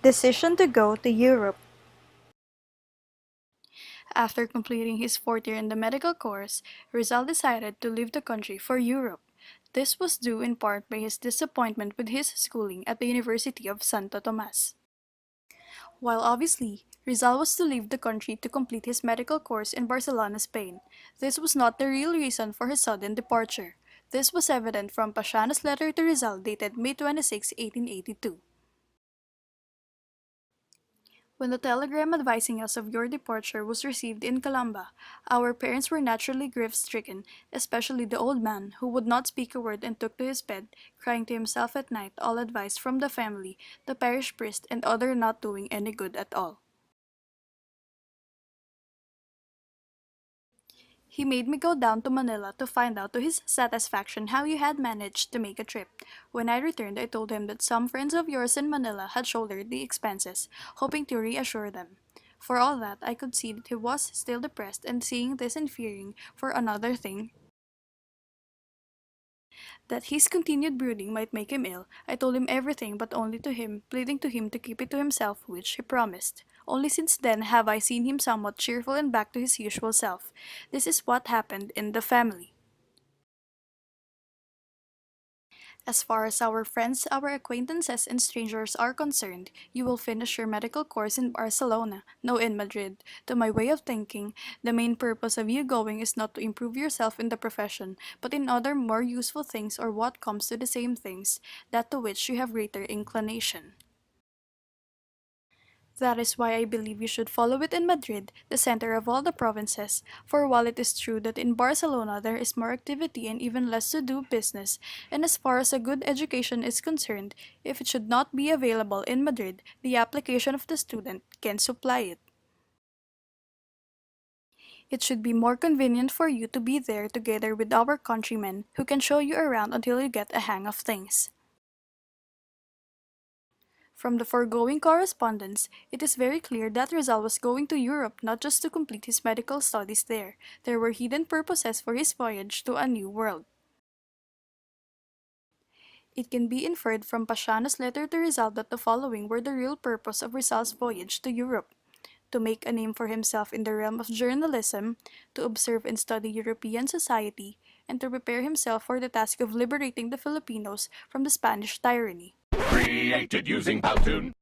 Decision to go to Europe. After completing his fourth year in the medical course, Rizal decided to leave the country for Europe. This was due in part by his disappointment with his schooling at the University of Santo Tomas. While obviously, Rizal was to leave the country to complete his medical course in Barcelona, Spain, this was not the real reason for his sudden departure. This was evident from Paciano's letter to Rizal dated May 26, 1882. When the telegram advising us of your departure was received in Calamba, our parents were naturally grief-stricken, especially the old man, who would not speak a word and took to his bed, crying to himself at night all advice from the family, the parish priest, and other not doing any good at all. He made me go down to Manila to find out to his satisfaction how you had managed to make a trip. When I returned, I told him that some friends of yours in Manila had shouldered the expenses, hoping to reassure them. For all that, I could see that he was still depressed, and seeing this and fearing, for another thing, that his continued brooding might make him ill, I told him everything but only to him, pleading to him to keep it to himself, which he promised. Only since then have I seen him somewhat cheerful and back to his usual self. This is what happened in the family. As far as our friends, our acquaintances, and strangers are concerned, you will finish your medical course in Barcelona, no in Madrid. To my way of thinking, the main purpose of you going is not to improve yourself in the profession, but in other more useful things or what comes to the same things, that to which you have greater inclination. That is why I believe you should follow it in Madrid, the center of all the provinces, for while it is true that in Barcelona there is more activity and even less to do business, and as far as a good education is concerned, if it should not be available in Madrid, the application of the student can supply it. It should be more convenient for you to be there together with our countrymen who can show you around until you get a hang of things. From the foregoing correspondence, it is very clear that Rizal was going to Europe not just to complete his medical studies there. There were hidden purposes for his voyage to a new world. It can be inferred from Paciano's letter to Rizal that the following were the real purpose of Rizal's voyage to Europe: to make a name for himself in the realm of journalism, to observe and study European society, and to prepare himself for the task of liberating the Filipinos from the Spanish tyranny. Created using Powtoon.